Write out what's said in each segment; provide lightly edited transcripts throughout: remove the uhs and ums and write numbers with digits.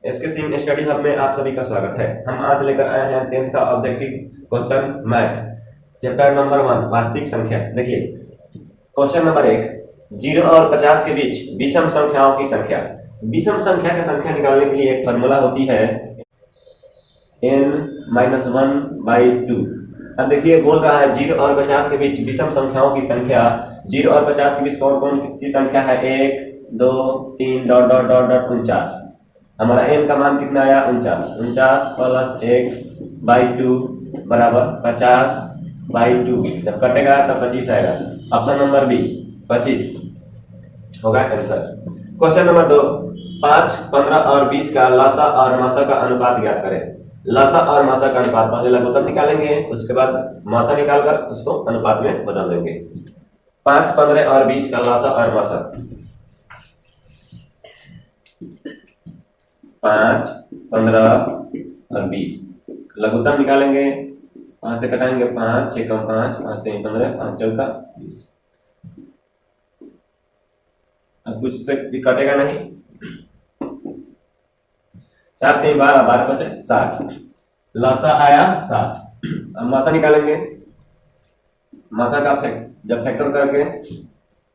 इसके Singh study hub में आप सभी का स्वागत है। हम आज लेकर आए हैं 10th का objective question math chapter number 1 वास्तविक संख्या। देखिए क्वेश्चन नंबर 1, 0 और 50 के बीच विषम संख्याओं की संख्या। विषम संख्या की संख्या निकालने के लिए एक फॉर्मूला होती है n-1/2। अब देखिए बोल रहा है 0 और 50 के बीच विषम संख्याओं की संख्या। 0 और 50 के बीच कौन कौन सी संख्या है? 1 2 3 डॉट डॉट डॉट डॉट 49। हमारा n का मान कितना आया? 49। 49 प्लस 1/2 बराबर 50/2। जब कटेगा तब 25 आएगा। ऑप्शन नंबर बी 25 होगा आंसर। क्वेश्चन नंबर 2, 5, 15 और 20 का लसा और मासा का अनुपात ज्ञात करें। लसा और मासा का अनुपात पहले लघुत्तम निकालेंगे, उसके बाद मासा निकालकर उसको अनुपात में बदल देंगे। 5, 15 और 20 का लसा और मासा। 5, 15 और 20 लघुत्तम निकालेंगे। 5 से कटाएंगे 5, 6 कम 5, 5 3 15, 5 चौका 20। अब कुछ से भी कटेगा नहीं। 4 3 12, 12 बचे 60। लसा आया 60। अब मासा निकालेंगे। मासा का जब फैक्टर करके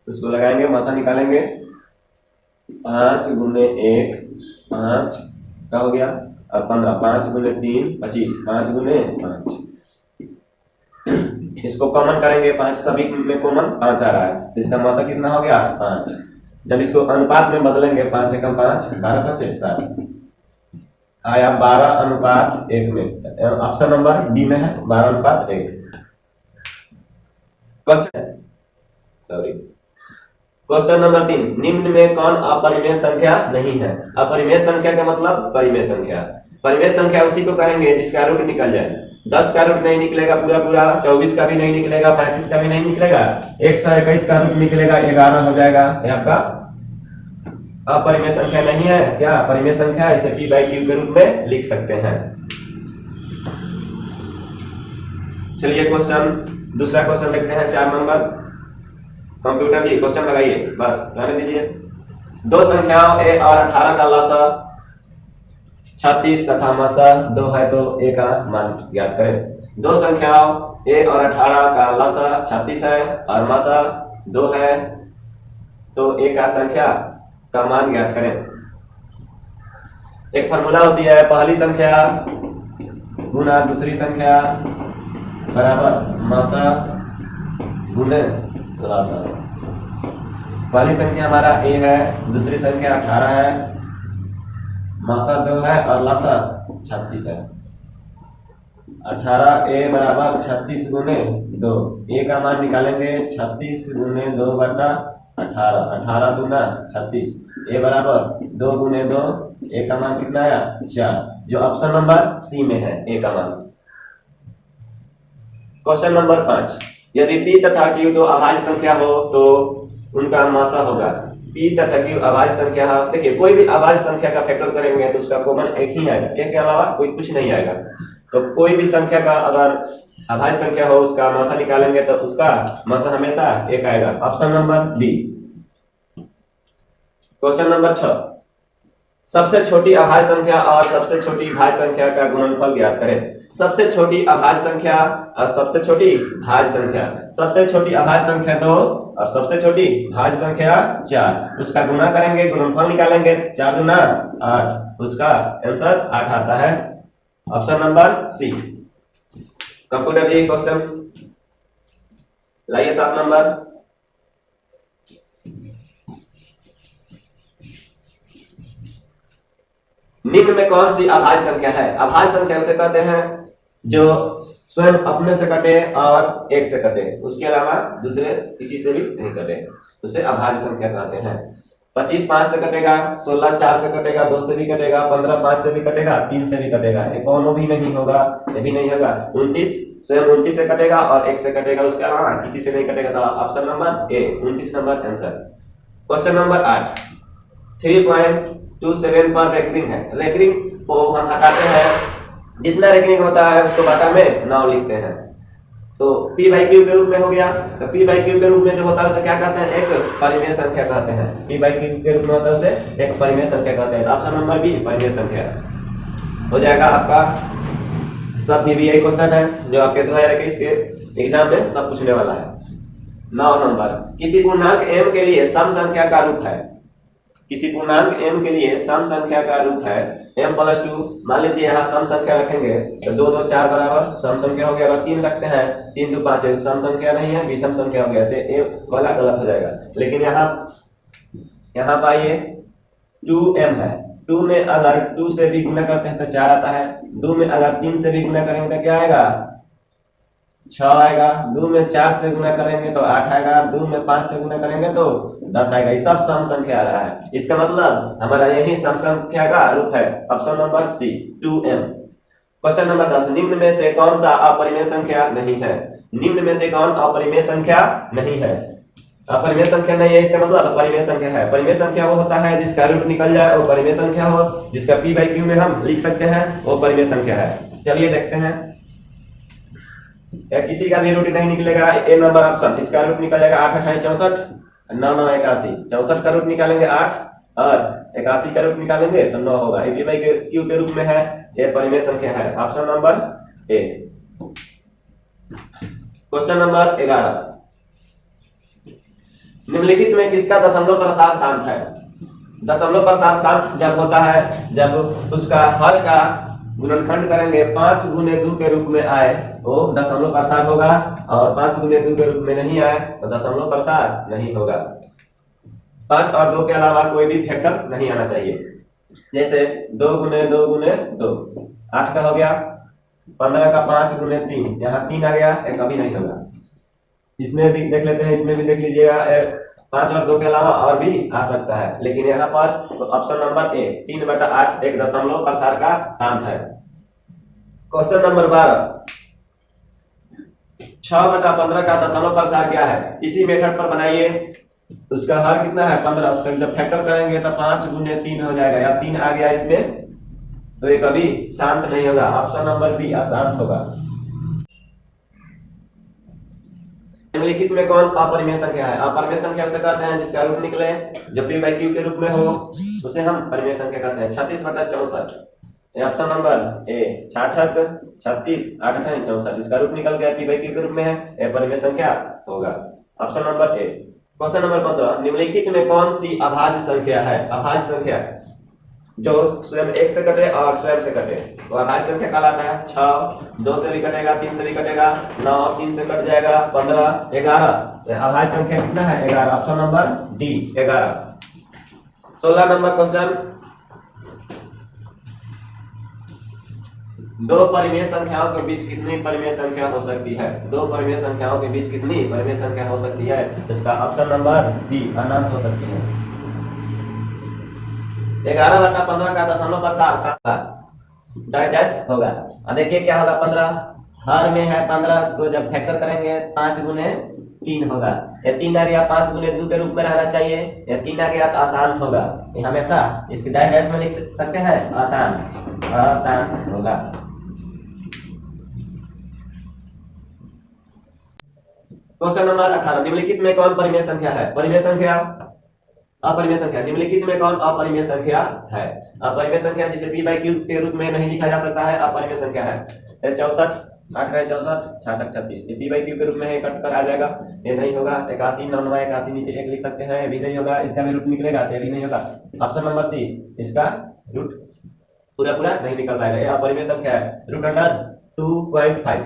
उसको लगाएंगे, मासा निकालेंगे। 5 गुने 1 5 का हो गया। अब 15, 5 गुने 3 25, 5 गुने 5। इसको कॉमन करेंगे, 5 सभी में कॉमन 5 आ रहा है, तो इसका मासा कितना हो गया? 5। जब इसको अनुपात में बदलेंगे, 5 से कम 5, 12 बचे 7 आया 12:1 में। ऑप्शन नंबर डी में है 12:1। क्वेश्चन नंबर 3, निम्न में कौन अपरिमेय संख्या नहीं है? अपरिमेय संख्या का मतलब परिमेय संख्या। परिमेय संख्या उसी को कहेंगे जिसका रूट निकल जाए। 10 का रूट नहीं निकलेगा पूरा पूरा, 24 का भी नहीं निकलेगा, 35 का भी नहीं निकलेगा, 121 का रूट निकलेगा, 11 हो जाएगा। ये आपका अपरिमेय संख्या नहीं है। क्या परिमेय संख्या? इसे p/q के रूप में लिख सकते हैं। चलिए दूसरा क्वेश्चन देखते हैं, 4 नंबर। कंप्यूटर जी क्वेश्चन लगाइए, बस रहने दीजिए। दो संख्याओं a और 18 का लसा 36 तथा मासा 2 है तो a का मान ज्ञात करें। दो संख्याओं a और 18 का लसा 36 है और मासा 2 है तो a का संख्या का मान ज्ञात करें। एक फॉर्मूला होती है, पहली संख्या गुना दूसरी संख्या बराबर मासा गुने लसा। पहली संख्या हमारा a है, दूसरी संख्या 18 है, मासा 2 है और लसा 36 है। 18a बराबर 36 गुने 2। a का मान निकालेंगे 36 गुने 2 बटा 18। 18 दूना 36। a बराबर 2 गुने 2। a का मान कितना आया? 4, जो ऑप्शन नंबर सी में है a का मान। क्वेश्चन नंबर 5, यदि p तथा q दो अभाज्य संख्या हो तो उनका मासा होगा। p तथा q अभाज्य संख्या है। देखिए कोई भी अभाज्य संख्या का फैक्टर करेंगे तो उसका कॉमन एक ही आएगा, एक के अलावा कोई कुछ नहीं आएगा। तो कोई भी संख्या का अगर अभाज्य संख्या हो उसका मासा निकालेंगे तो उसका मासा हमेशा एक आएगा। Option number B. Question number 6, सबसे छोटी अभाज्य संख्या और सबसे छोटी भाज्य संख्या का गुणनफल ज्ञात करें। सबसे छोटी अभाज्य संख्या और सबसे छोटी भाज्य संख्या। सबसे छोटी अभाज्य संख्या 2 और सबसे छोटी भाज्य संख्या 4। उसका गुणा करेंगे, गुणनफल निकालेंगे। 4 दूना 8, उसका आंसर 8 आता है। Option number C. Computer ji question लाइए 7 नंबर। निम्न में कौन सी अभाज्य संख्या है? अभाज्य संख्या उसे कहते हैं जो स्वयं अपने से कटे और एक से कटे, उसके अलावा दूसरे किसी से भी नहीं कटे, उसे अभाज्य संख्या कहते हैं। 25 5 से कटेगा, 16 4 से कटेगा, 2 से भी कटेगा, 15 5 से भी कटेगा, 3 से भी कटेगा, ये कौन भी नहीं होगा, ये भी नहीं होगा। 29 स्वयं 29 से कटेगा और 1 से कटेगा, उसके अलावा किसी से नहीं कटेगा। तो option number A 29 number answer. Question number 8, 3.27 पर रेकरिंग है। रेकरिंग को हम हटाते हैं, जितना रेकरिंग होता है उसको बटा में 9 लिखते हैं। तो p बाई क्यू के रूप में हो गया। तो p बाई क्यू के रूप में जो होता है उसे क्या कहते हैं, एक परिमेय संख्या कहते हैं। p बाई क्यू के रूप में होता है उसे एक परिमेय संख्या कहते हैं। ऑप्शन नंबर बी परिमेय संख्या हो जाएगा आपका। सब VBI क्वेश्चन है जो आपके 2021 के एग्जाम में सब पूछने वाला है। 9 नंबर, किसी पूर्णांक m के लिए सम संख्या का रूप है। किसी पूर्णांक m के लिए सम संख्या का रूप है m+2। मान लीजिए यहाँ सम संख्या रखेंगे तो 2 2 4 बराबर सम संख्या हो गया। अगर 3 रखते हैं 3 2 5 सम संख्या नहीं है, विषम संख्या हो गया, तो ये वाला गलत हो जाएगा। लेकिन यहाँ पाइए 2m है, 2 में अगर 2 से भी गुना करते हैं तो 4 आता है। 2 में अगर 3 से भी गुना करेंगे तो क्या आएगा, 6 आएगा। 2 में 4 से गुना करेंगे तो 8 आएगा। 2 में 5 से गुना करेंगे तो 10 आएगा। ये सब सम संख्या आ रहा है, इसका मतलब हमारा यही सम संख्या का रूप है। Option number C 2m। Question number 10, निम्न में से कौन सा अपरिमेय संख्या नहीं है। निम्न में से कौन अपरिमेय संख्या नहीं है। अपरिमेय संख्या नहीं है इसका मतलब अपरिमेय संख्या है। परिमेय संख्या वो होता है जिसका रूट निकल जाए वो परिमेय संख्या हो, जिसका p बाई क्यू में हम लिख सकते हैं वो परिमेय संख्या है। चलिए देखते हैं, या किसी का भी रूट नहीं निकलेगा। ए नंबर ऑप्शन, इसका रूट निकल जाएगा 8 8 64 9 9 81। 64 का रूट निकालेंगे 8 और 81 का रूट निकालेंगे तो 9 होगा। ए p बाई क्यू के रूप में है, ये परिमेय संख्या है। Option number A. Question number 11, निम्नलिखित में किसका दशमलव प्रसार शांत है। दशमलव प्रसार शांत जब होता है जब उसका हर का गुणनखंड करेंगे 5 गुने 2 के रूप में आए वो दशमलव प्रसार होगा, और 5 गुने 2 के रूप में नहीं आए तो दशमलव प्रसार नहीं होगा। 5 और 2 के अलावा कोई भी फैक्टर नहीं आना चाहिए। जैसे 2 गुने 2 गुने 2 8 का हो गया। 15 का 5 गुने 3, यहाँ 3 आ गया, एक कभी नहीं होगा। इसमें देख लेते हैं, इसमें भी देख लीजिएगा 5 और 2 के अलावा और भी आ सकता है, लेकिन यहाँ पर ऑप्शन नंबर ए 3/8 एक दशमलव प्रसार का शांत है। क्वेश्चन नंबर 12, 6/15 का दशमलव प्रसार क्या है। इसी मेथड पर बनाइए। उसका हर कितना है 15, उसका जब फैक्टर करेंगे तो 5 गुने 3 हो जाएगा, या 3 आ गया इसमें तो ये कभी शांत नहीं होगा। ऑप्शन नंबर बी अशांत होगा। निम्नलिखित में कौन अपरिमेय संख्या है। अपरिमेय संख्या उसे कहते हैं जिसका रूट निकले जब p बाई क्यू के रूप में हो उसे हम परिमेय संख्या कहते हैं। 36/64 ऑप्शन नंबर ए। 66 36 8 8 64 इसका रूट निकल गया, p बाई क्यू के रूप में है, ये परिमेय संख्या होगा। Option number A. Question number 15, निम्नलिखित में कौन सी अभाज्य संख्या है। अभाज्य संख्या जो स्वयं 1 से कटे और स्वयं से कटे वो अभाज्य संख्या कहलाता है। 6 2 से भी कटेगा, 3 से भी कटेगा, 9 3 से कट जाएगा, 15 11 अभाज्य संख्या कितना है 11। Option number D 11। 16 number question, दो परिमेय संख्याओं के बीच कितनी परिमेय संख्या हो सकती है। दो परिमेय संख्याओं के बीच कितनी परिमेय संख्या हो सकती है। इसका ऑप्शन नंबर डी अनंत हो सकती है। 11/15 का दशमलव प्रसार डैश होगा। अब देखिए क्या होगा, 15 हर में है 15, उसको जब फैक्टर करेंगे 5 गुने 3 होगा। या 3 आ गया 5 गुने 2 के रूप में रहना चाहिए, या 3 आ गया तो आसान होगा। ये हमेशा इसके डैश में लिख सकते हैं, आसान होगा। क्वेश्चन नंबर 18, निम्नलिखित में कौन परिमेय संख्या है। परिमेय संख्या अपरिमेय संख्या, निम्नलिखित में कौन अपरिमेय संख्या है। अपरिमेय संख्या जिसे p बाई क्यू के रूप में नहीं लिखा जा सकता है, अपरिमेय संख्या है। 64 8 है 64 66 36 ये p बाई क्यू के रूप में है, कट कर आ जाएगा, ये नहीं होगा। 81 99 81 नीचे 1 लिख सकते हैं, ये भी नहीं होगा। इसका भी रूट निकलेगा, ये भी नहीं होगा। ऑप्शन नंबर सी, इसका रूट पूरा नहीं निकल पाएगा, ये अपरिमेय संख्या है। Root under 2.5।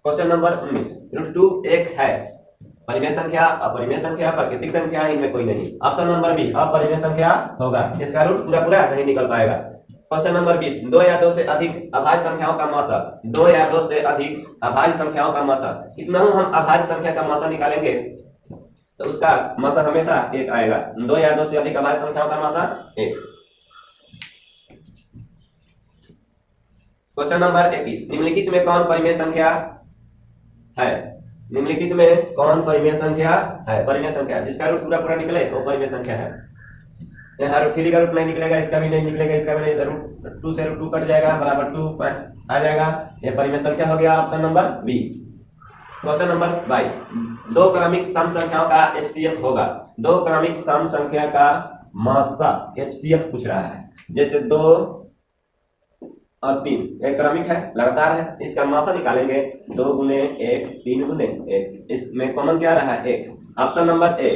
Question number 19, root 2 एक है। परिमेय संख्या अपरिमेय संख्या प्राकृतिक संख्या इनमें कोई नहीं। ऑप्शन नंबर बी अपरिमेय संख्या होगा, इसका रूट पूरा नहीं निकल पाएगा। क्वेश्चन नंबर 20, 2 या 2 से अधिक अभाज्य संख्याओं का मौसा। 2 या 2 से अधिक अभाज्य संख्याओं का मौसा, कितना हम अभाज्य संख्या का मौसा निकालेंगे तो उसका मौसा हमेशा 1 आएगा। 2 या 2 से अधिक अभाज्य संख्याओं का मौसा 1। क्वेश्चन नंबर 21, निम्नलिखित में कौन परिमेय संख्या है। निम्नलिखित में कौन परिमेय संख्या है। परिमेय संख्या जिसका रूट पूरा निकले वो परिमेय संख्या है। यहाँ रूट 3 का रूट नहीं निकलेगा, इसका भी नहीं निकलेगा, इसका भी नहीं। रूट 2 से रूट 2 कट जाएगा, बराबर 2 आ जाएगा, ये परिमेय संख्या हो गया। Option number B. Question number 22, दो क्रमिक सम संख्याओं का HCF होगा। दो क्रमिक सम संख्या का मासा HCF पूछ रहा है। जैसे 2 और 3 एक क्रमिक है, लगातार है, इसका मासा निकालेंगे 2 गुने 1 3 गुने 1, इसमें कॉमन क्या रहा है 1। ऑप्शन नंबर ए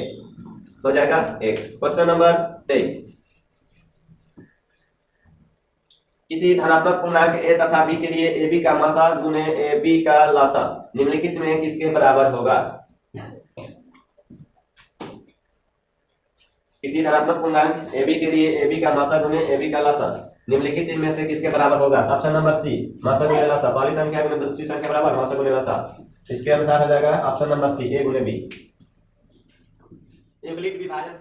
हो जाएगा 1। क्वेश्चन नंबर 23, किसी धनात्मक पूर्णांक a तथा b के लिए ab का मासा गुने ab का लासा निम्नलिखित में किसके बराबर होगा। किसी धनात्मक पूर्णांक ab के लिए ab का मासा गुने ab का लासा निम्नलिखित में से किसके बराबर होगा। ऑप्शन नंबर सी, मासा गुने लासा, पहली संख्या गुने दूसरी संख्या बराबर मासा गुने लासा। इसके अनुसार हो जाएगा ऑप्शन नंबर सी, a गुने b। यूक्लिड विभाजन